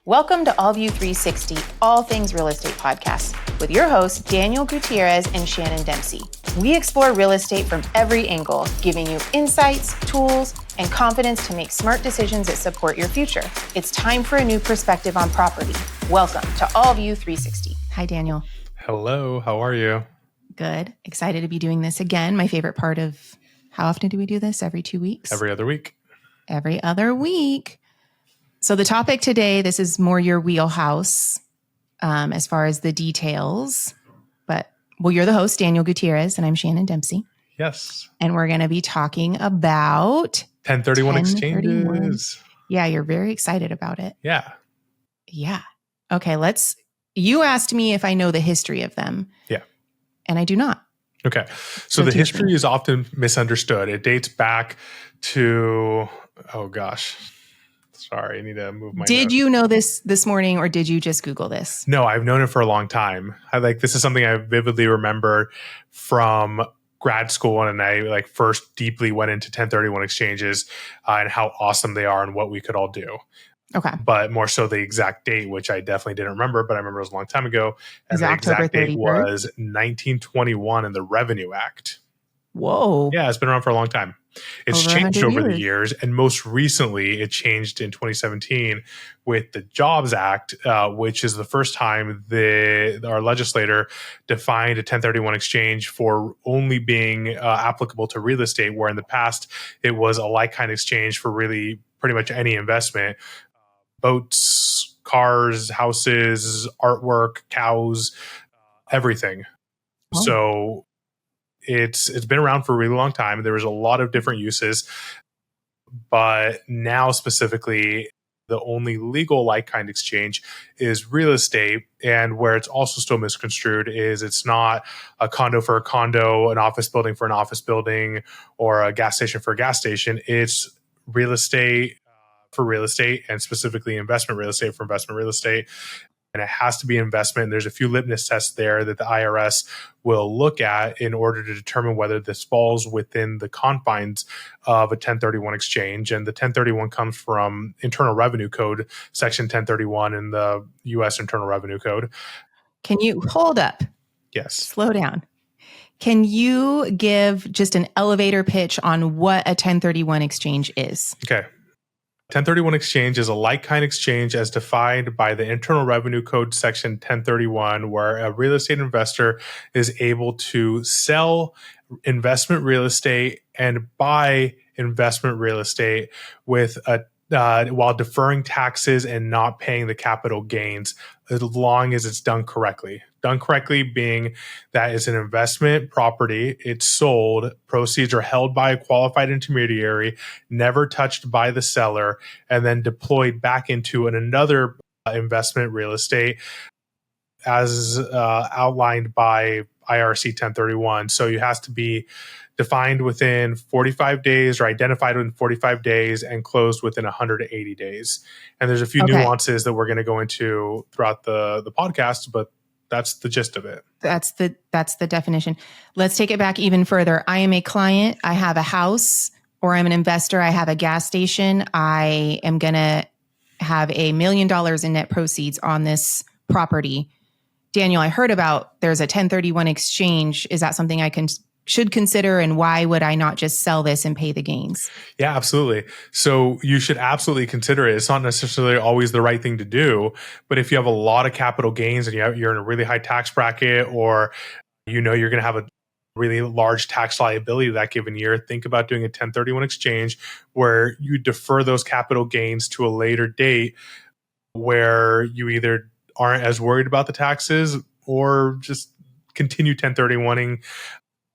Welcome to AllView 360, All Things Real Estate Podcast, with your hosts, Daniel Gutierrez and Shannon Dempsey. We explore real estate from every angle, giving you insights, tools, and confidence to make smart decisions that support your future. It's time for a new perspective on property. Welcome to AllView 360. Hi, Daniel. Hello, how are you? Good. Excited to be doing this again. My favorite part of, how often do we do this? Every 2 weeks? Every other week. Every other week. So the topic today, this is more your wheelhouse as far as the details. But, well, you're the host, Daniel Gutierrez, and I'm Shannon Dempsey. Yes. And we're going to be talking about 1031 exchanges. Yeah, you're very excited about it. Yeah. Yeah. Okay, you asked me if I know the history of them. Yeah. And I do not. Okay. So the history is often misunderstood. It dates back to, oh gosh. Sorry, I need to move my Did note. you know this morning, or did you just Google this? No, I've known it for a long time. This is something I vividly remember from grad school, and I first deeply went into 1031 exchanges and how awesome they are and what we could all do. Okay. But more so the exact date, which I definitely didn't remember, but I remember it was a long time ago. And the October exact date 31st? was 1921 in the Revenue Act. Whoa. Yeah, it's been around for a long time. It's Over changed 100 over the years, and most recently it changed in 2017 with the Jobs Act, which is the first time our legislator defined a 1031 exchange for only being applicable to real estate, where in the past it was a like-kind exchange for really pretty much any investment. Boats, cars, houses, artwork, cows, everything. Oh. So it's been around for a really long time. There was a lot of different uses, but now specifically, the only legal like-kind exchange is real estate. And where it's also still misconstrued is it's not a condo for a condo, an office building for an office building, or a gas station for a gas station. It's real estate for real estate, and specifically investment real estate for investment real estate. And it has to be investment. There's a few litmus tests there that the IRS will look at in order to determine whether this falls within the confines of a 1031 exchange. And the 1031 comes from Internal Revenue Code, Section 1031 in the U.S. Internal Revenue Code. Can you hold up? Yes. Slow down. Can you give just an elevator pitch on what a 1031 exchange is? Okay. 1031 exchange is a like-kind exchange as defined by the Internal Revenue Code Section 1031, where a real estate investor is able to sell investment real estate and buy investment real estate with while deferring taxes and not paying the capital gains, as long as it's done correctly. Done correctly being that is an investment property, it's sold, proceeds are held by a qualified intermediary, never touched by the seller, and then deployed back into another investment real estate as outlined by IRC 1031. So you have to be defined within 45 days or identified within 45 days and closed within 180 days. And there's a few nuances that we're going to go into throughout the podcast, but that's the gist of it. That's the definition. Let's take it back even further. I am a client. I have a house, or I'm an investor. I have a gas station. I am going to have $1 million in net proceeds on this property. Daniel, I heard about there's a 1031 exchange. Is that something I should consider, and why would I not just sell this and pay the gains? Yeah, absolutely. So you should absolutely consider it. It's not necessarily always the right thing to do, but if you have a lot of capital gains and you're in a really high tax bracket, or you're going to have a really large tax liability that given year, think about doing a 1031 exchange where you defer those capital gains to a later date where you either aren't as worried about the taxes or just continue 1031ing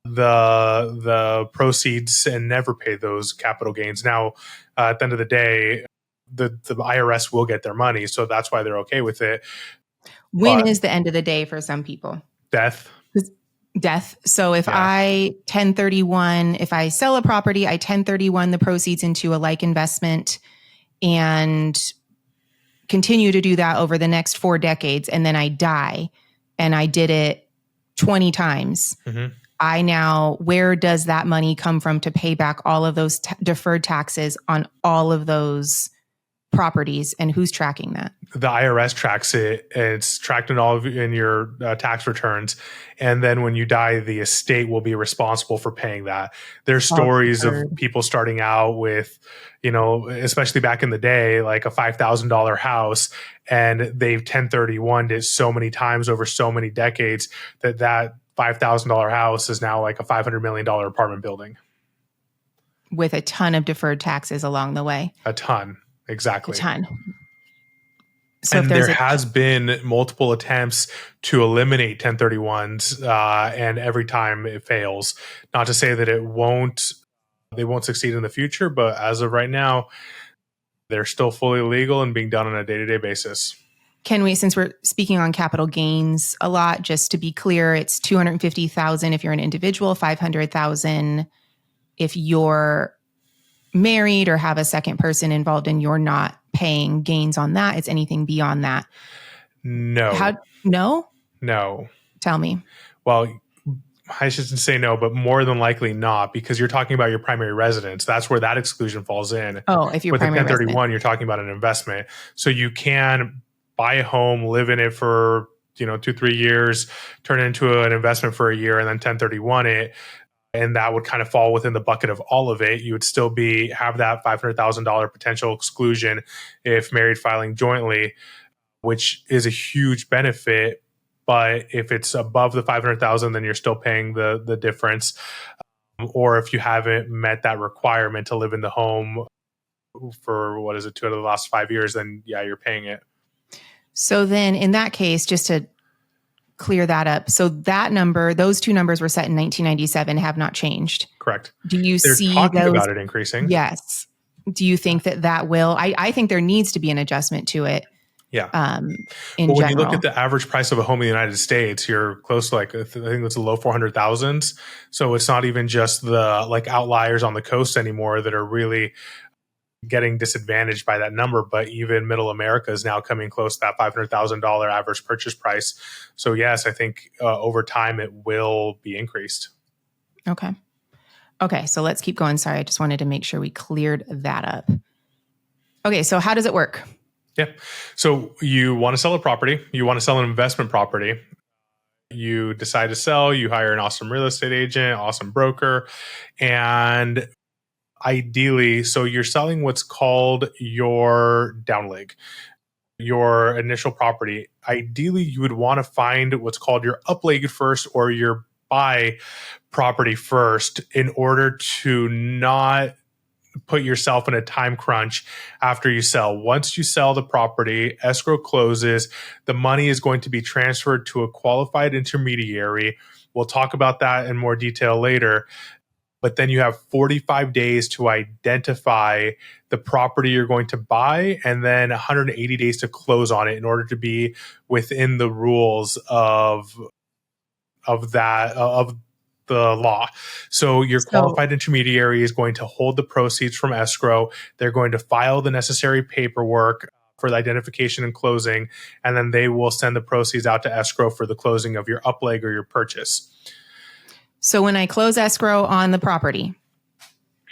the proceeds and never pay those capital gains. Now, at the end of the day, the IRS will get their money, so that's why they're okay with it. When is the end of the day for some people? Death. So if I 1031, if I sell a property, I 1031 the proceeds into a like investment and continue to do that over the next 4 decades, and then I die, and I did it 20 times. Mm-hmm. Where does that money come from to pay back all of those deferred taxes on all of those properties, and who's tracking that? The IRS tracks it. It's tracked in your tax returns. And then when you die, the estate will be responsible for paying that. There's stories of people starting out with, especially back in the day, like a $5,000 house, and they've 1031'd it so many times over so many decades that $5,000 house is now like a $500 million apartment building. With a ton of deferred taxes along the way. A ton. Exactly. A ton. So and there has been multiple attempts to eliminate 1031s, and every time it fails. Not to say that they won't succeed in the future, but as of right now, they're still fully legal and being done on a day-to-day basis. Can we, since we're speaking on capital gains a lot, just to be clear, it's $250,000 if you're an individual, $500,000 if you're married or have a second person involved and you're not paying gains on that. It's anything beyond that. No. No. Tell me. Well, I shouldn't say no, but more than likely not, because you're talking about your primary residence. That's where that exclusion falls in. Oh, if you're with primary the 1031, resident. You're talking about an investment. So you can buy a home, live in it for 2-3 years, turn it into an investment for a year, and then 1031 it. And that would kind of fall within the bucket of all of it. You would still have that $500,000 potential exclusion if married filing jointly, which is a huge benefit. But if it's above the $500,000, then you're still paying the difference. Or if you haven't met that requirement to live in the home for 2 out of the last 5 years, then yeah, you're paying it. So then in that case, just to clear that up. So that number, those two numbers were set in 1997, have not changed. Correct. Do you They're see talking those about it increasing? Yes. Do you think that will? I think there needs to be an adjustment to it. Yeah. In when general. you look at the average price of a home in the United States, you're close to I think it's the low 400,000s. So it's not even just the outliers on the coast anymore that are really getting disadvantaged by that number, but even middle America is now coming close to that $500,000 average purchase price. So yes, I think over time it will be increased. Okay. So let's keep going. Sorry. I just wanted to make sure we cleared that up. Okay. So how does it work? Yeah. So you want to sell a property, you want to sell an investment property. You decide to sell, you hire an awesome real estate agent, awesome broker, and ideally, so you're selling what's called your down leg, your initial property. Ideally, you would want to find what's called your up leg first or your buy property first in order to not put yourself in a time crunch after you sell. Once you sell the property, escrow closes, the money is going to be transferred to a qualified intermediary. We'll talk about that in more detail later. But then you have 45 days to identify the property you're going to buy, and then 180 days to close on it in order to be within the rules of the law. So your qualified intermediary is going to hold the proceeds from escrow. They're going to file the necessary paperwork for the identification and closing, and then they will send the proceeds out to escrow for the closing of your up leg or your purchase. So when I close escrow on the property,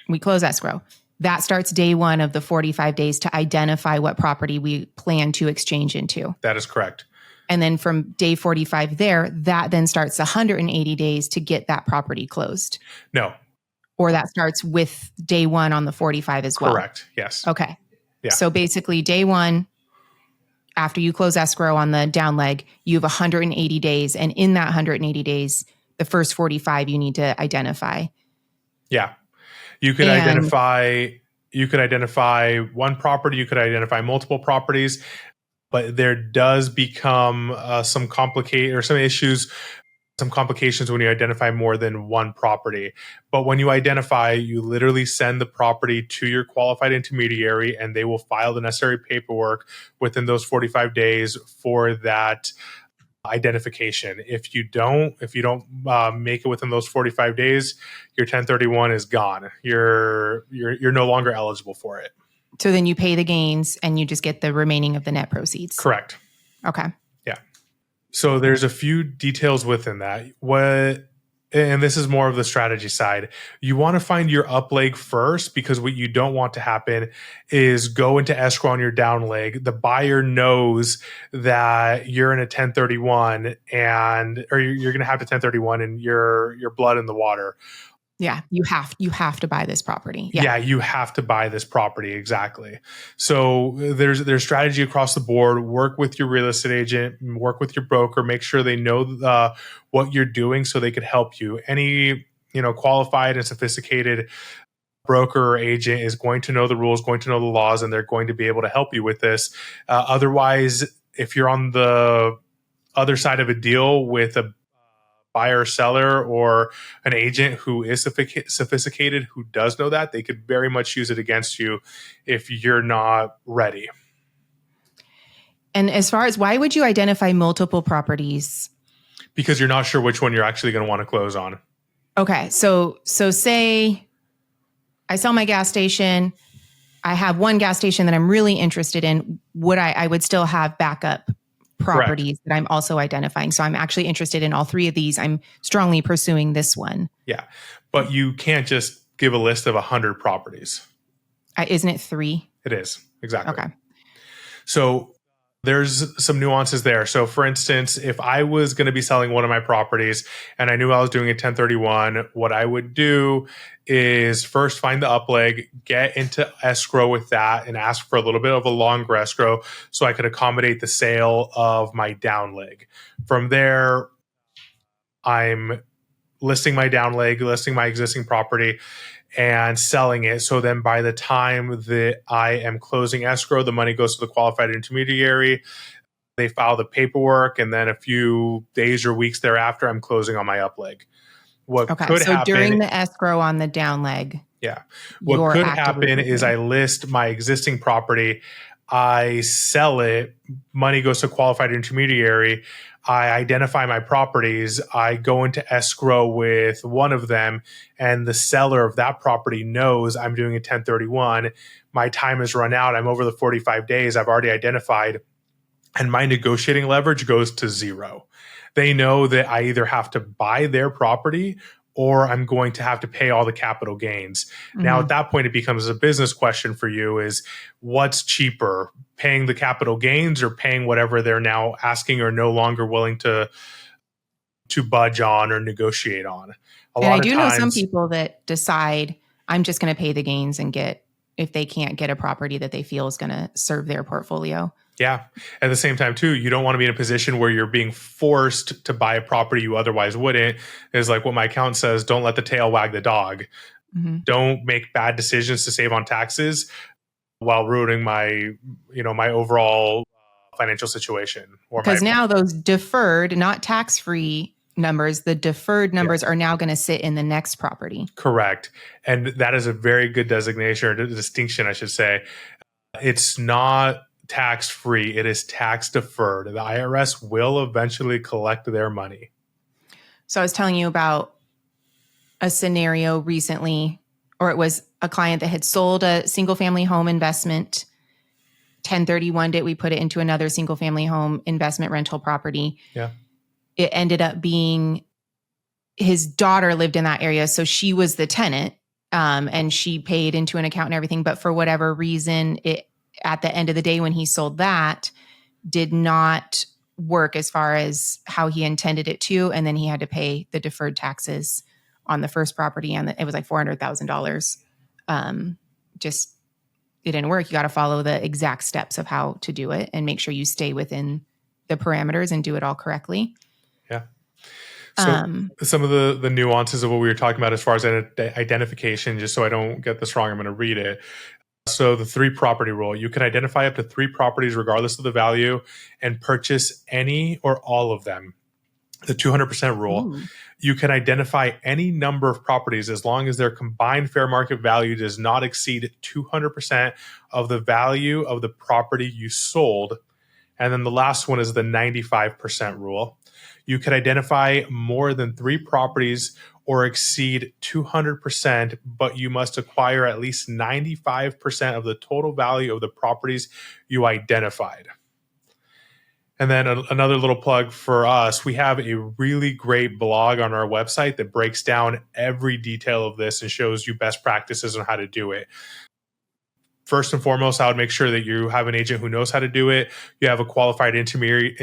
we close escrow. That starts day one of the 45 days to identify what property we plan to exchange into. That is correct. And then from day 45 there, that then starts 180 days to get that property closed. No. Or that starts with day one on the 45 as well. Correct. Yes. Okay. Yeah. So basically day one, after you close escrow on the down leg, you have 180 days. And in that 180 days, the first 45 you need to identify. Yeah. You could identify one property, you could identify multiple properties, but there does become some complications when you identify more than one property. But when you identify, you literally send the property to your qualified intermediary and they will file the necessary paperwork within those 45 days for that identification. If you don't make it within those 45 days, your 1031 is gone. You're no longer eligible for it. So then you pay the gains and you just get the remaining of the net proceeds. Correct. Okay. Yeah. So there's a few details within that. What and this is more of the strategy side, you want to find your up leg first, because what you don't want to happen is go into escrow on your down leg. The buyer knows that you're in a 1031 or you're going to have to 1031 and your blood in the water. Yeah, you have to buy this property. Yeah, you have to buy this property. Exactly. So there's strategy across the board. Work with your real estate agent, work with your broker, make sure they know what you're doing so they could help you. Any, qualified and sophisticated broker or agent is going to know the rules, going to know the laws, and they're going to be able to help you with this. Otherwise, if you're on the other side of a deal with a buyer, seller, or an agent who is sophisticated, who does know that, they could very much use it against you if you're not ready. And as far as why would you identify multiple properties? Because you're not sure which one you're actually going to want to close on. Okay. So say I sell my gas station. I have one gas station that I'm really interested in. I would still have backup properties that I'm also identifying. So I'm actually interested in all three of these. I'm strongly pursuing this one. Yeah. But you can't just give a list of 100 properties. Isn't it 3? It is. Exactly. Okay. So there's some nuances there. So for instance, if I was going to be selling one of my properties and I knew I was doing a 1031, what I would do is first find the up leg, get into escrow with that, and ask for a little bit of a longer escrow so I could accommodate the sale of my down leg. From there, I'm listing my down leg, listing my existing property, and selling it. So then by the time that I am closing escrow, the money goes to the qualified intermediary. They file the paperwork, and then a few days or weeks thereafter, I'm closing on my up leg. What could happen during the escrow on the down leg. Yeah. What could happen is I list my existing property, I sell it, money goes to qualified intermediary, I identify my properties, I go into escrow with one of them, and the seller of that property knows I'm doing a 1031. My time has run out. I'm over the 45 days I've already identified, and my negotiating leverage goes to 0. They know that I either have to buy their property or I'm going to have to pay all the capital gains. Mm-hmm. Now, at that point, it becomes a business question for you is what's cheaper, paying the capital gains or paying whatever they're now asking or no longer willing to budge on or negotiate on. I do know some people that decide I'm just going to pay the gains and if they can't get a property that they feel is going to serve their portfolio. Yeah. At the same time, too, you don't want to be in a position where you're being forced to buy a property you otherwise wouldn't. Is like what my accountant says, don't let the tail wag the dog. Mm-hmm. Don't make bad decisions to save on taxes while ruining my overall financial situation. Because now those deferred, not tax-free numbers, the deferred numbers are now going to sit in the next property. Correct. And that is a very good designation or distinction, I should say. It's not tax-free, it is tax deferred. The IRS will eventually collect their money. So I was telling you about a scenario recently, or it was a client that had sold a single family home investment, 1031'd it, we put it into another single family home investment rental property. Yeah. It ended up being his daughter lived in that area, so she was the tenant, and she paid into an account and everything, but for whatever reason, it at the end of the day, when he sold that, did not work as far as how he intended it to. And then he had to pay the deferred taxes on the first property. And it was like $400,000. Just, it didn't work. You got to follow the exact steps of how to do it and make sure you stay within the parameters and do it all correctly. Yeah. So some of the nuances of what we were talking about as far as identification, just so I don't get this wrong, I'm going to read it. So the 3 property rule, you can identify up to 3 properties regardless of the value and purchase any or all of them. The 200% rule, you can identify any number of properties as long as their combined fair market value does not exceed 200% of the value of the property you sold. And then the last one is the 95% rule. You can identify more than 3 properties or exceed 200%, but you must acquire at least 95% of the total value of the properties you identified. And then another little plug for us, we have a really great blog on our website that breaks down every detail of this and shows you best practices on how to do it. First and foremost, I would make sure that you have an agent who knows how to do it. You have a qualified intermediary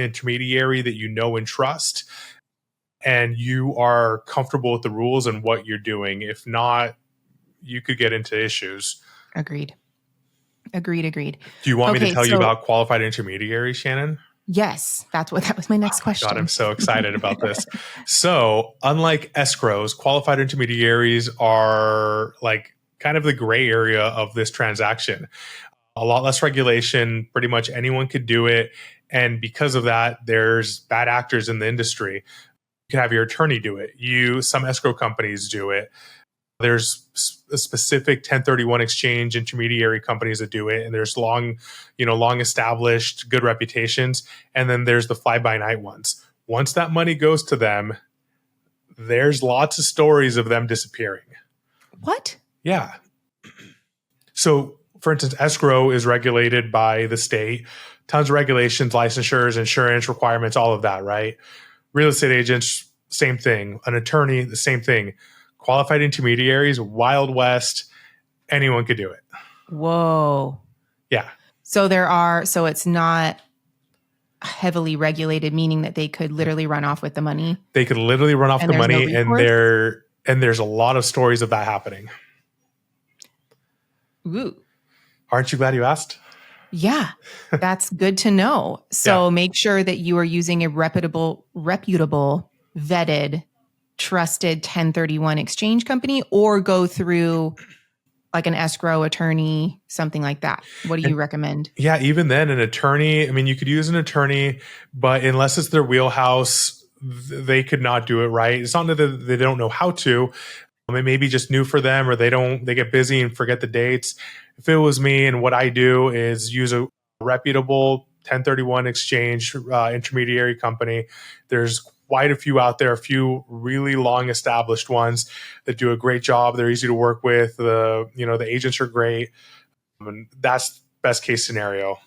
that you know and trust, and you are comfortable with the rules and what you're doing. If not, you could get into issues. Agreed. Do you want me to tell you about qualified intermediaries, Shannon? Yes, that was my next question. God, I'm so excited about this. So, unlike escrows, qualified intermediaries are like kind of the gray area of this transaction. A lot less regulation, pretty much anyone could do it. And because of that, there's bad actors in the industry. You can have your attorney do it. Some escrow companies do it. There's a specific 1031 exchange intermediary companies that do it, and there's long established good reputations. And then there's the fly by night ones. Once that money goes to them, there's lots of stories of them disappearing. What? Yeah. So, for instance, escrow is regulated by the state, tons of regulations, licensures, insurance requirements, all of that, right? Real estate agents, same thing. An attorney, the same thing. Qualified intermediaries, Wild West, anyone could do it. Whoa. Yeah. So it's not heavily regulated, meaning that they could literally run off with the money. They could literally run off the money, and there's a lot of stories of that happening. Ooh. Aren't you glad you asked? Yeah, that's good to know. So Make sure that you are using a reputable, vetted, trusted 1031 exchange company, or go through like an escrow attorney, something like that. What do you recommend? Yeah, even then, an attorney, I mean, you could use an attorney, but unless it's their wheelhouse, they could not do it right. It's not that they don't know how to. It may be just new for them, or they get busy and forget the dates. If it was me, and what I do is use a reputable 1031 exchange intermediary company. There's quite a few out there, a few really long established ones that do a great job. They're easy to work with. The agents are great. And that's best case scenario.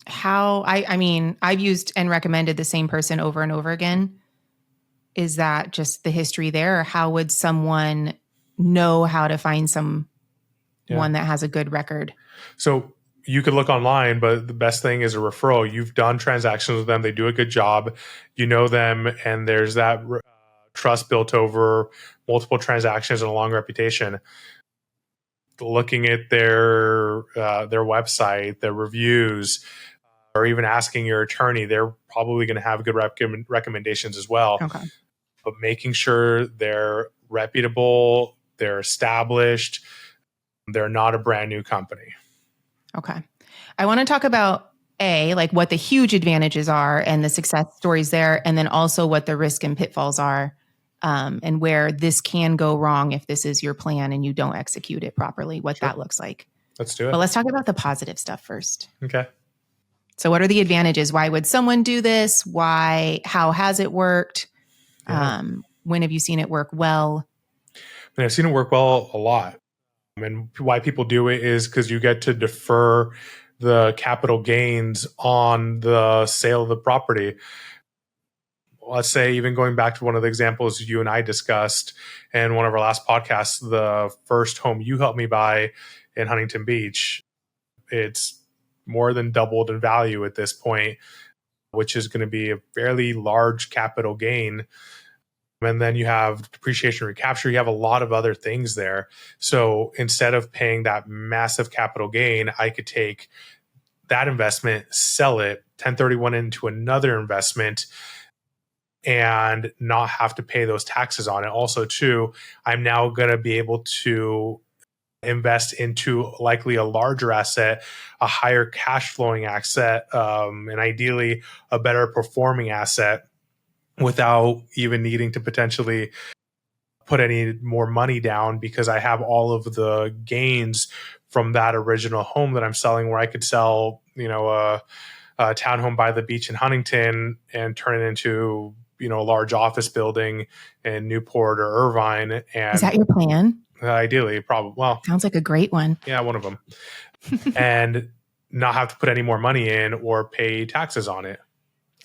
I've used and recommended the same person over and over again. Is that just the history there? Or how would someone know how to find someone that has a good record? So you could look online, but the best thing is a referral. You've done transactions with them. They do a good job. You know them, and there's that trust built over multiple transactions and a long reputation. Looking at their website, their reviews, or even asking your attorney, they're probably going to have good recommendations as well. Okay. But making sure they're reputable, they're established, they're not a brand new company. Okay. I want to talk about like what the huge advantages are and the success stories there, and then also what the risk and pitfalls are, and where this can go wrong if this is your plan and you don't execute it properly, what that looks like. Let's do it. But let's talk about the positive stuff first. Okay. So what are the advantages? Why would someone do this? How has it worked? Yeah. When have you seen it work well? And I've seen it work well a lot. And why people do it is because you get to defer the capital gains on the sale of the property. Let's say, even going back to one of the examples you and I discussed in one of our last podcasts, the first home you helped me buy in Huntington Beach, it's more than doubled in value at this point, which is going to be a fairly large capital gain. And then you have depreciation recapture. You have a lot of other things there. So instead of paying that massive capital gain, I could take that investment, sell it, 1031 into another investment, and not have to pay those taxes on it. Also, too, I'm now going to be able to invest into likely a larger asset, a higher cash flowing asset, and ideally a better performing asset, without even needing to potentially put any more money down, because I have all of the gains from that original home that I'm selling, where I could sell, a townhome by the beach in Huntington and turn it into, a large office building in Newport or Irvine. And is that your plan? Ideally, probably. Well, sounds like a great one. Yeah, one of them. And not have to put any more money in or pay taxes on it.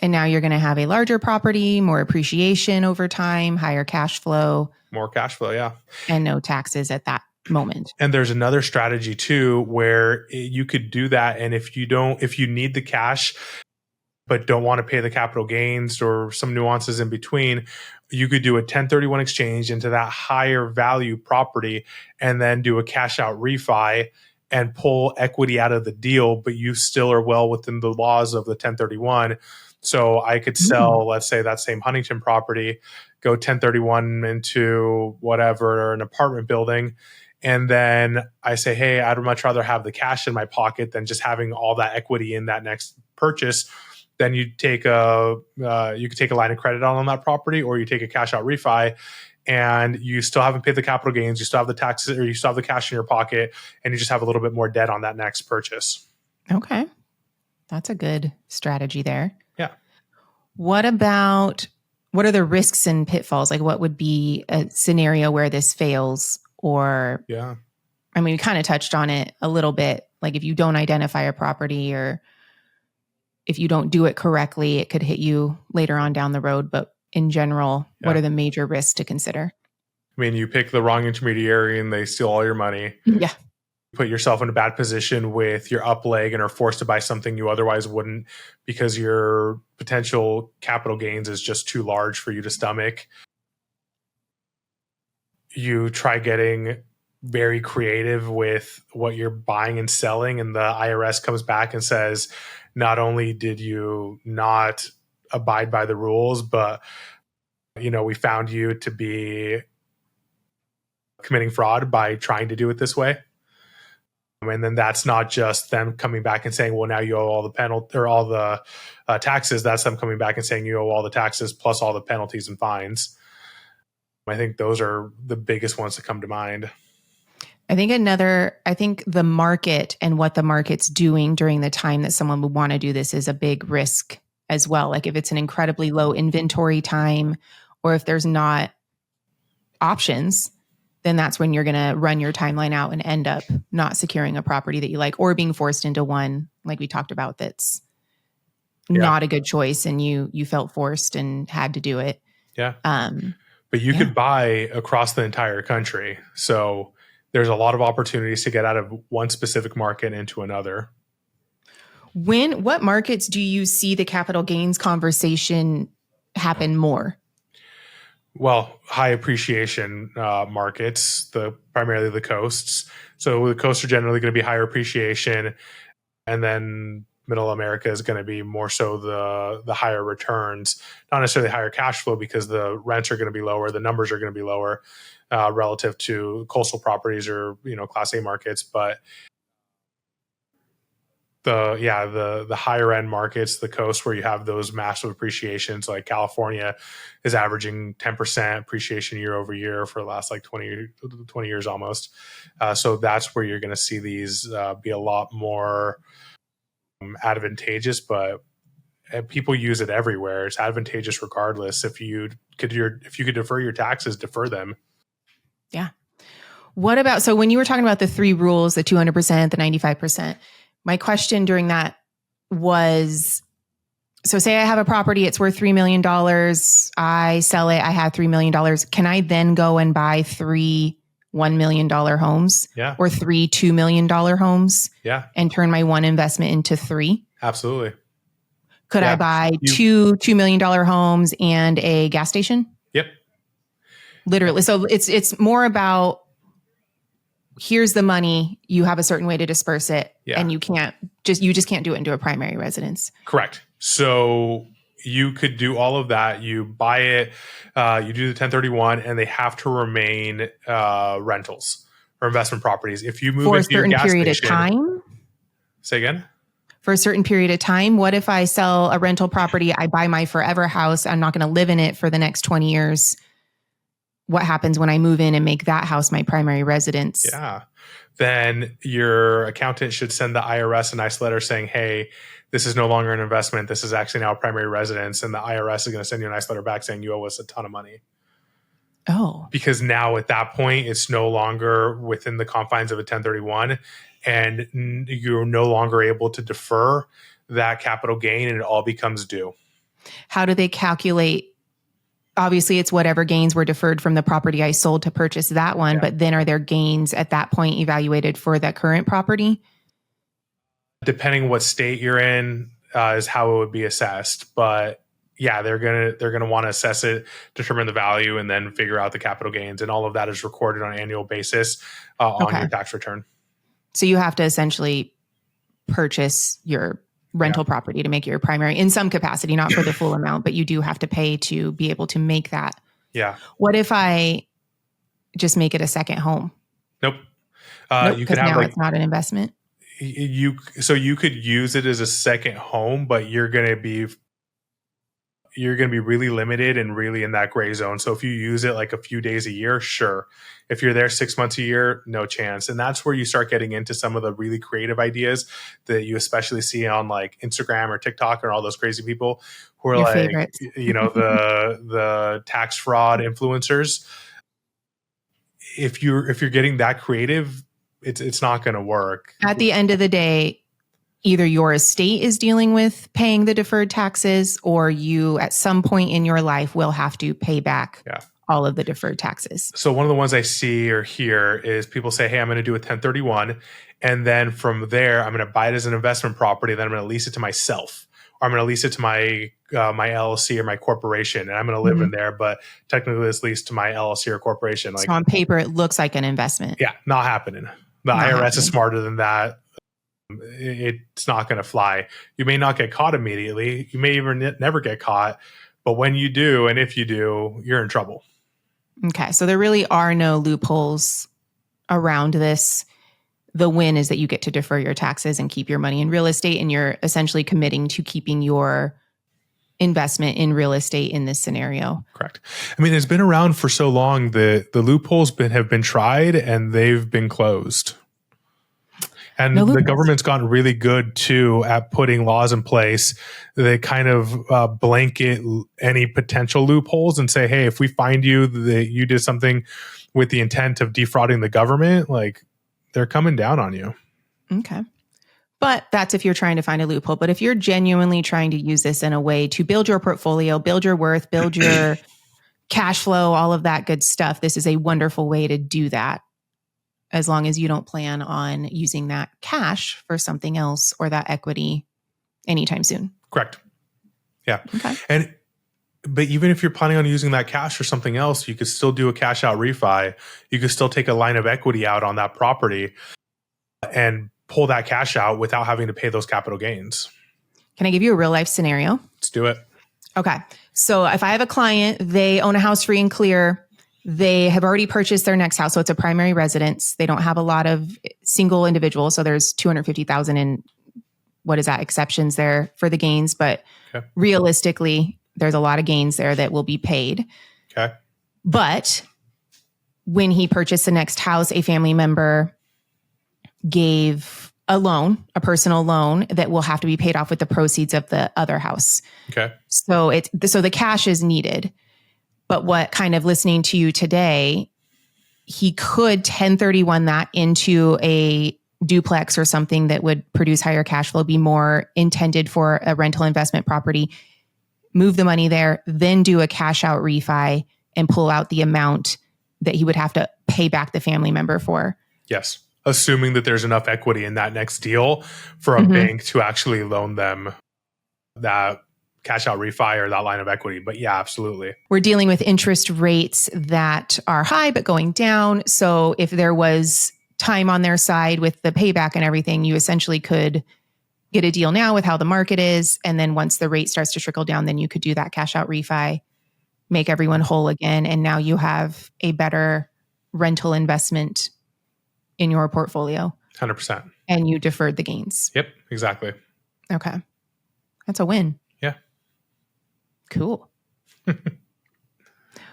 And now you're going to have a larger property, more appreciation over time, higher cash flow. More cash flow, yeah. And no taxes at that moment. And there's another strategy too, where you could do that. And if you need the cash, but don't want to pay the capital gains or some nuances in between, you could do a 1031 exchange into that higher value property and then do a cash out refi and pull equity out of the deal, but you still are well within the laws of the 1031. So I could sell, let's say, that same Huntington property, go 1031 into whatever, an apartment building. And then I say, hey, I'd much rather have the cash in my pocket than just having all that equity in that next purchase. Then you could take a line of credit on that property, or you take a cash out refi, and you still haven't paid the capital gains. You still have the taxes, or you still have the cash in your pocket, and you just have a little bit more debt on that next purchase. Okay. That's a good strategy there. Yeah. What are the risks and pitfalls? Like, what would be a scenario where this fails? Or, yeah, I mean, we kind of touched on it a little bit. Like, if you don't identify a property, or if you don't do it correctly, it could hit you later on down the road. But in general, what are the major risks to consider? I mean, you pick the wrong intermediary and they steal all your money. Yeah. Put yourself in a bad position with your up leg and are forced to buy something you otherwise wouldn't because your potential capital gains is just too large for you to stomach. You try getting very creative with what you're buying and selling, and the IRS comes back and says, not only did you not abide by the rules, but we found you to be committing fraud by trying to do it this way. And then that's not just them coming back and saying, well, now you owe all the penalty or all the taxes. That's them coming back and saying you owe all the taxes plus all the penalties and fines. I think those are the biggest ones that come to mind. I think the market and what the market's doing during the time that someone would want to do this is a big risk as well. Like, if it's an incredibly low inventory time, or if there's not options, then that's when you're going to run your timeline out and end up not securing a property that you like, or being forced into one, like we talked about, that's not a good choice, and you felt forced and had to do it. Yeah. But you could buy across the entire country. So there's a lot of opportunities to get out of one specific market into another. What markets do you see the capital gains conversation happen more? Well, high appreciation markets, primarily the coasts. So the coasts are generally going to be higher appreciation, and then Middle America is going to be more so the higher returns, not necessarily higher cash flow, because the rents are going to be lower, the numbers are going to be lower relative to coastal properties or Class A markets, but the higher end markets, the coast where you have those massive appreciations, like California is averaging 10% appreciation year over year for the last 20 years almost. So that's where you're going to see these be a lot more advantageous, but people use it everywhere. It's advantageous regardless. If you could defer your taxes, defer them. Yeah. What about, so when you were talking about the 3 rules, the 200%, the 95%, my question during that was, so say I have a property, it's worth $3 million. I sell it, I have $3 million. Can I then go and buy 3 $1 million homes? Yeah. Or 3 $2 million homes? Yeah. And turn my one investment into 3? Absolutely. Could I buy 2 $2 million homes and a gas station? Yep. Literally. So it's more about, here's the money, you have a certain way to disperse it, and you just can't do it into a primary residence. Correct. So you could do all of that. You buy it, you do the 1031, and they have to remain rentals or investment properties. If you move for a into your certain gas period station, of time. Say again? For a certain period of time. What if I sell a rental property, I buy my forever house, I'm not going to live in it for the next 20 years. What happens when I move in and make that house my primary residence? Yeah. Then your accountant should send the IRS a nice letter saying, hey, this is no longer an investment. This is actually now a primary residence. And the IRS is going to send you a nice letter back saying you owe us a ton of money. Oh. Because now at that point, it's no longer within the confines of a 1031. and you're no longer able to defer that capital gain, and it all becomes due. How do they calculate? Obviously, it's whatever gains were deferred from the property I sold to purchase that one, but then are there gains at that point evaluated for that current property? Depending what state you're in, is how it would be assessed. But yeah, they're gonna want to assess it, determine the value, and then figure out the capital gains, and all of that is recorded on an annual basis on your tax return. So you have to essentially purchase your rental property to make it your primary in some capacity, not for the full amount, but you do have to pay to be able to make that. Yeah. What if I just make it a second home? Nope. You could have now it's not an investment. You could use it as a second home, but you're going to be really limited and really in that gray zone. So if you use it like a few days a year, sure. If you're there 6 months a year, no chance. And that's where you start getting into some of the really creative ideas that you especially see on like Instagram or TikTok or all those crazy people who are like, favorites. the tax fraud influencers. If you're getting that creative, it's not going to work. At the end of the day, either your estate is dealing with paying the deferred taxes, or you at some point in your life will have to pay back all of the deferred taxes. So one of the ones I see or hear is people say, hey, I'm going to do a 1031. And then from there, I'm going to buy it as an investment property. Then I'm going to lease it to myself, or I'm going to lease it to my LLC or my corporation. And I'm going to live in there, but technically it's leased to my LLC or corporation. Like, so on paper, it looks like an investment. Yeah, not happening. The IRS is smarter than that. It's not going to fly. You may not get caught immediately. You may even never get caught. But when you do, and if you do, you're in trouble. Okay. So there really are no loopholes around this. The win is that you get to defer your taxes and keep your money in real estate. And you're essentially committing to keeping your investment in real estate in this scenario. Correct. I mean, it's been around for so long. The loopholes have been tried and they've been closed. And the government's gotten really good too at putting laws in place that kind of blanket any potential loopholes and say, hey, if we find you that you did something with the intent of defrauding the government, like they're coming down on you. Okay. But that's if you're trying to find a loophole. But if you're genuinely trying to use this in a way to build your portfolio, build your worth, build your cash flow, all of that good stuff, this is a wonderful way to do that. As long as you don't plan on using that cash for something else or that equity anytime soon. Correct. Yeah. Okay. But even if you're planning on using that cash for something else, you could still do a cash out refi. You could still take a line of equity out on that property and pull that cash out without having to pay those capital gains. Can I give you a real life scenario? Let's do it. Okay. So if I have a client, they own a house free and clear. They have already purchased their next house. So it's a primary residence. They don't have a lot of single individuals. So there's 250,000 in exceptions there for the gains. But realistically, there's a lot of gains there that will be paid. Okay. But when he purchased the next house, a family member gave a loan, a personal loan that will have to be paid off with the proceeds of the other house. Okay. So the cash is needed. But what kind of listening to you today, he could 1031 that into a duplex or something that would produce higher cash flow, be more intended for a rental investment property, move the money there, then do a cash out refi and pull out the amount that he would have to pay back the family member for. Yes. Assuming that there's enough equity in that next deal for a bank to actually loan them that cash out refi or that line of equity. But yeah, absolutely. We're dealing with interest rates that are high, but going down. So if there was time on their side with the payback and everything, you essentially could get a deal now with how the market is. And then once the rate starts to trickle down, then you could do that cash out refi, make everyone whole again. And now you have a better rental investment in your portfolio. 100%. And you deferred the gains. Yep, exactly. Okay. That's a win. Yeah. Cool.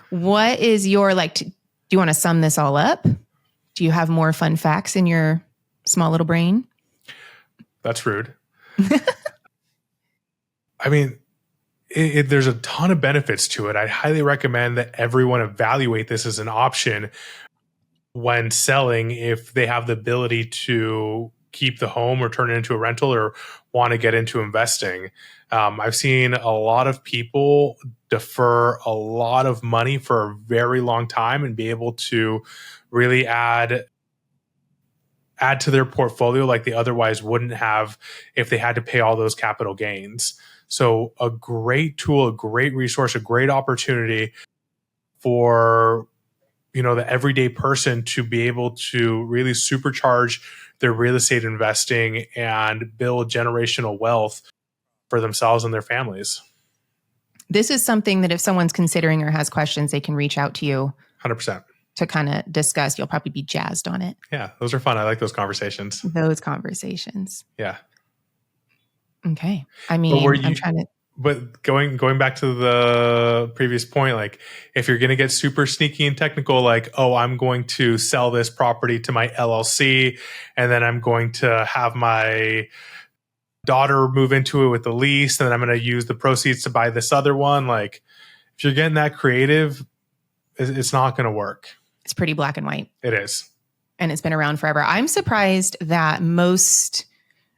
What is your, do you want to sum this all up? Do you have more fun facts in your small little brain? That's rude. I mean, there's a ton of benefits to it. I highly recommend that everyone evaluate this as an option when selling if they have the ability to keep the home or turn it into a rental or want to get into investing. I've seen a lot of people defer a lot of money for a very long time and be able to really add to their portfolio like they otherwise wouldn't have if they had to pay all those capital gains. So a great tool, a great resource, a great opportunity for the everyday person to be able to really supercharge their real estate investing and build generational wealth for themselves and their families. This is something that if someone's considering or has questions, they can reach out to you 100%. to kind of discuss. You'll probably be jazzed on it. Yeah, those are fun. I like those conversations. Yeah. Okay. I mean, I'm trying to. But going back to the previous point, like if you're going to get super sneaky and technical, like, oh, I'm going to sell this property to my LLC, and then I'm going to have my daughter move into it with the lease, and then I'm going to use the proceeds to buy this other one. Like, if you're getting that creative, it's not going to work. It's pretty black and white. It is. And it's been around forever. I'm surprised that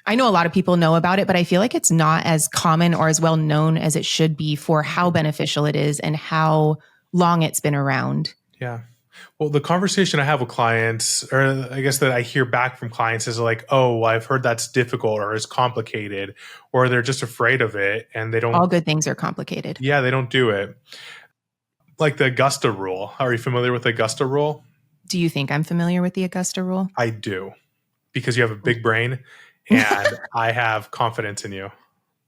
I know a lot of people know about it, but I feel like it's not as common or as well known as it should be for how beneficial it is and how long it's been around. Yeah. Well, the conversation I have with clients, or I guess that I hear back from clients, is like, oh, well, I've heard that's difficult or it's complicated, or they're just afraid of it and they don't. All good things are complicated. Yeah, they don't do it. Like the Augusta Rule. Are you familiar with the Augusta Rule? Do you think I'm familiar with the Augusta Rule? I do, because you have a big brain and I have confidence in you.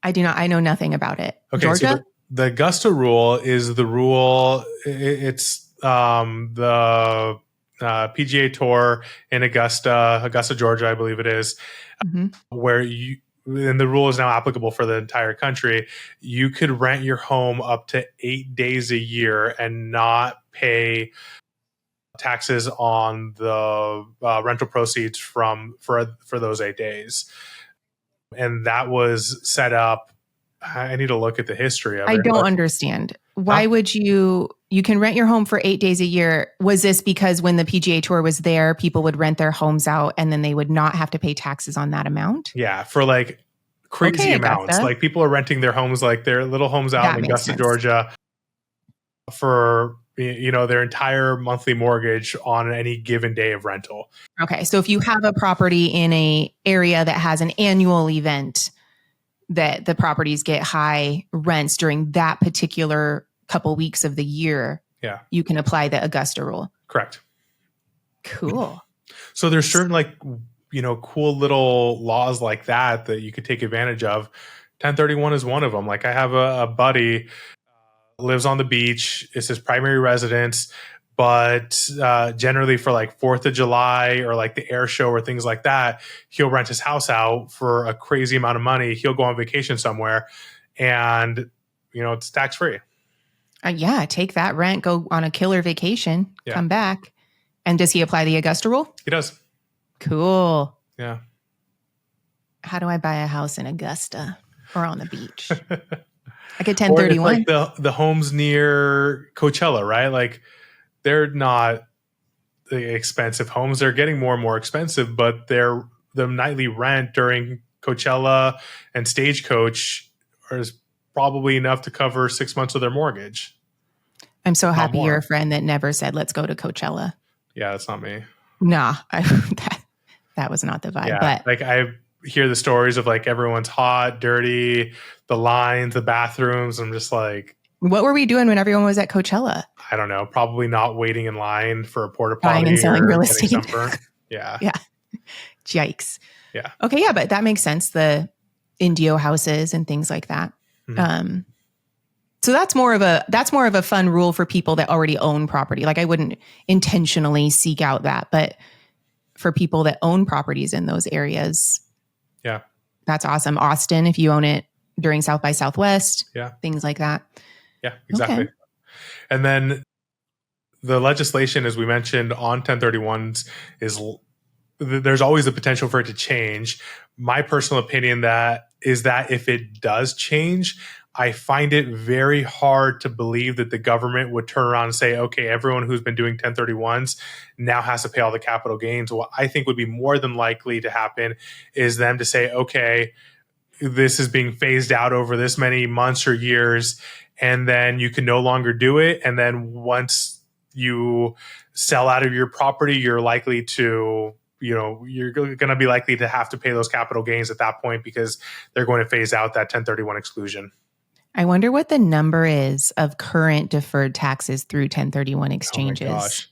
I do not. I know nothing about it. Okay, Georgia? so the Augusta Rule is the rule. It's the PGA Tour in Augusta, Georgia, I believe it is, where and the rule is now applicable for the entire country. You could rent your home up to 8 days a year and not pay taxes on the rental proceeds for those 8 days. And that was set up. I need to look at the history of it. I don't understand. Why would you can rent your home for 8 days a year? Was this because when the PGA Tour was there, people would rent their homes out and then they would not have to pay taxes on that amount? Yeah, for like crazy amounts. Like people are renting their homes, like their little homes out in Augusta, Georgia, for their entire monthly mortgage on any given day of rental. Okay, so if you have a property in a area that has an annual event, that the properties get high rents during that particular couple weeks of the year, you can apply the Augusta Rule. Correct. Cool. So there's certain cool little laws like that you could take advantage of. 1031 is one of them. Like I have a buddy lives on the beach. It's his primary residence, but generally for like 4th of July or like the air show or things like that, he'll rent his house out for a crazy amount of money. He'll go on vacation somewhere and, it's tax free. Take that rent, go on a killer vacation, come back. And does he apply the Augusta Rule? He does. Cool. Yeah. How do I buy a house in Augusta or on the beach? I get 1031. Like the homes near Coachella, right? Like they're not the expensive homes. They're getting more and more expensive, but the nightly rent during Coachella and Stagecoach is probably enough to cover 6 months of their mortgage. I'm so happy you're a friend that never said, let's go to Coachella. Yeah, that's not me. Nah, that was not the vibe. Yeah, but like I hear the stories of like everyone's hot, dirty, the lines, the bathrooms. I'm just like, what were we doing when everyone was at Coachella? I don't know. Probably not waiting in line for a porta potty. Buying and selling real estate. Yeah. Yeah. Yikes. Yeah. Okay. Yeah. But that makes sense. The Indio houses and things like that. Mm-hmm. So that's more of a fun rule for people that already own property. Like I wouldn't intentionally seek out that, but for people that own properties in those areas. Yeah. That's awesome. Austin, if you own it during South by Southwest, things like that. Yeah, exactly. Okay. And then the legislation, as we mentioned on 1031s, there's always the potential for it to change. My personal opinion is that if it does change, I find it very hard to believe that the government would turn around and say, okay, everyone who's been doing 1031s now has to pay all the capital gains. What I think would be more than likely to happen is them to say, okay, this is being phased out over this many months or years, and then you can no longer do it. And then once you sell out of your property, you're likely to, you're going to be likely to have to pay those capital gains at that point because they're going to phase out that 1031 exclusion. I wonder what the number is of current deferred taxes through 1031 exchanges. Oh my gosh.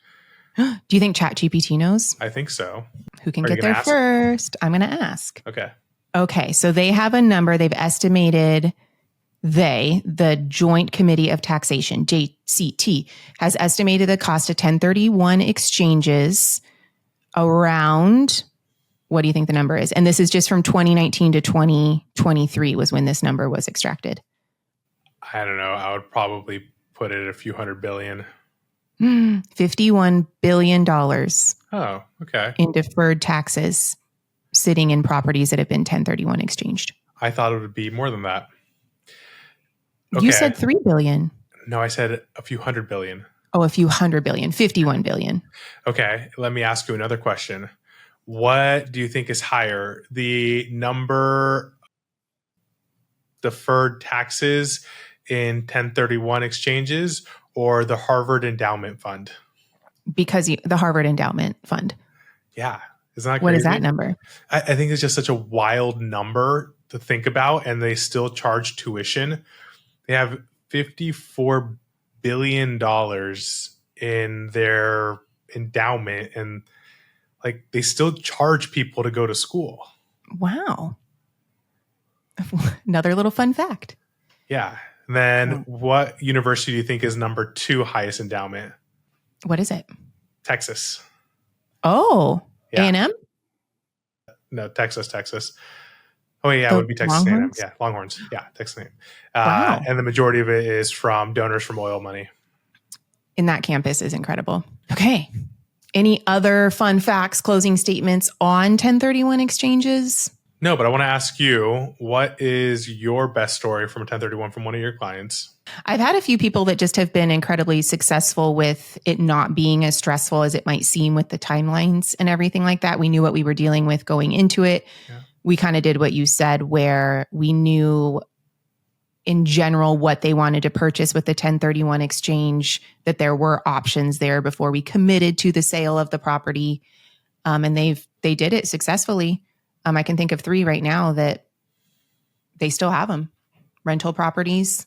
Do you think ChatGPT knows? I think so. Who can get there first? I'm going to ask. Okay. So they have a number. They've estimated the Joint Committee of Taxation, JCT, has estimated the cost of 1031 exchanges around, what do you think the number is? And this is just from 2019 to 2023 was when this number was extracted. I don't know. I would probably put it at a few hundred billion. $51 billion. Oh, okay. In deferred taxes sitting in properties that have been 1031 exchanged. I thought it would be more than that. Okay. You said $3 billion. No, I said a few hundred billion. Oh, a few hundred billion, 51 billion. Okay. Let me ask you another question. What do you think is higher? The number deferred taxes in 1031 exchanges or the Harvard Endowment Fund? Because the Harvard Endowment Fund. Yeah. Isn't that crazy? What is that number? I think it's just such a wild number to think about, and they still charge tuition. They have $54 billion in their endowment, and like they still charge people to go to school. Wow. Another little fun fact. Yeah. And then what university do you think is number 2 highest endowment? What is it? Texas. Oh, Yeah. A&M? No, Texas. Oh, yeah, it would be Texas A&M. Yeah, Longhorns. Yeah, Texas A&M. Wow. And the majority of it is from donors from oil money. In that campus is incredible. Okay. Any other fun facts, closing statements on 1031 exchanges? No, but I want to ask you, what is your best story from a 1031 from one of your clients? I've had a few people that just have been incredibly successful with it not being as stressful as it might seem with the timelines and everything like that. We knew what we were dealing with going into it. Yeah. We kind of did what you said, where we knew in general what they wanted to purchase with the 1031 exchange, that there were options there before we committed to the sale of the property. And they did it successfully. I can think of 3 right now that they still have them. Rental properties,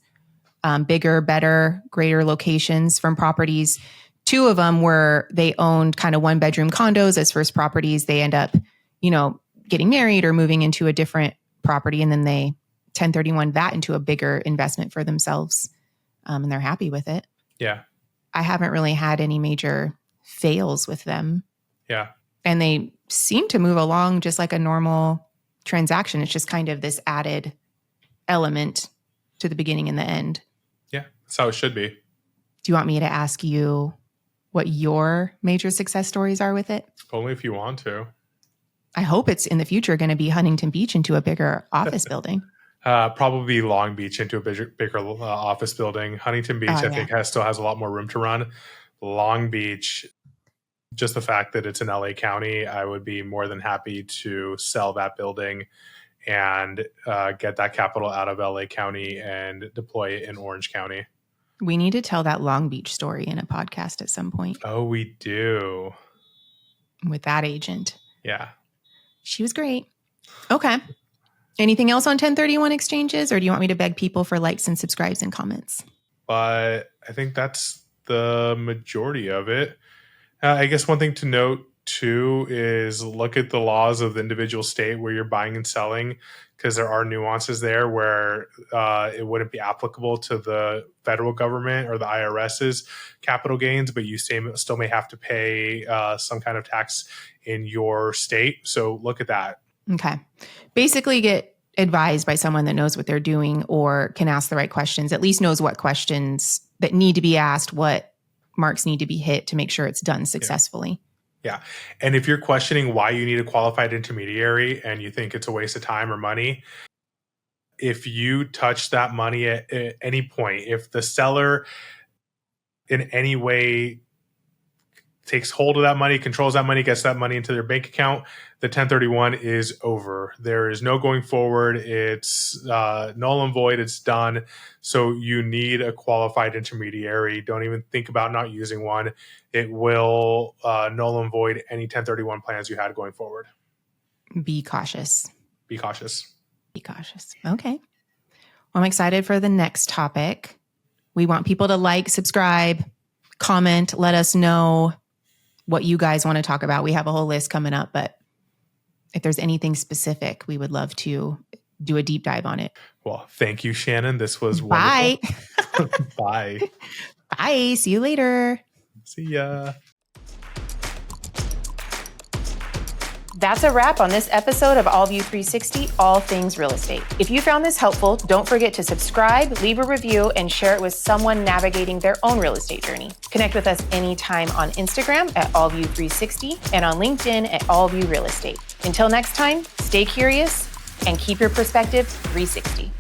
bigger, better, greater locations from properties. 2 of them were, they owned kind of 1-bedroom condos as first properties. They end up, getting married or moving into a different property. And then they 1031 that into a bigger investment for themselves. And they're happy with it. Yeah. I haven't really had any major fails with them. Yeah. And they seem to move along just like a normal transaction. It's just kind of this added element to the beginning and the end. Yeah, that's how it should be. Do you want me to ask you what your major success stories are with it? Only if you want to. I hope it's in the future going to be Huntington Beach into a bigger office building. Probably Long Beach into a bigger office building. Huntington Beach, I think, still has a lot more room to run. Long Beach, just the fact that it's in LA County, I would be more than happy to sell that building and get that capital out of LA County and deploy it in Orange County. We need to tell that Long Beach story in a podcast at some point. Oh, we do. With that agent. Yeah. She was great. Okay. Anything else on 1031 exchanges, or do you want me to beg people for likes and subscribes and comments? But I think that's the majority of it. I guess one thing to note too is look at the laws of the individual state where you're buying and selling, because there are nuances there where it wouldn't be applicable to the federal government or the IRS's capital gains, but you still may have to pay some kind of tax in your state. So look at that. Okay. Basically get advised by someone that knows what they're doing or can ask the right questions, at least knows what questions that need to be asked, what marks need to be hit to make sure it's done successfully. Yeah. And if you're questioning why you need a qualified intermediary and you think it's a waste of time or money, if you touch that money at any point, if the seller in any way takes hold of that money, controls that money, gets that money into their bank account, the 1031 is over. There is no going forward. It's null and void. It's done. So you need a qualified intermediary. Don't even think about not using one. It will null and void any 1031 plans you had going forward. Be cautious. Be cautious. Be cautious. Okay. Well, I'm excited for the next topic. We want people to like, subscribe, comment, let us know what you guys want to talk about. We have a whole list coming up, but if there's anything specific, we would love to do a deep dive on it. Well, thank you, Shannon. This was Bye. wonderful. Bye. Bye. See you later. See ya. That's a wrap on this episode of AllView 360, All Things Real Estate. If you found this helpful, don't forget to subscribe, leave a review, and share it with someone navigating their own real estate journey. Connect with us anytime on Instagram at AllView 360 and on LinkedIn at AllView Real Estate. Until next time, stay curious and keep your perspective 360.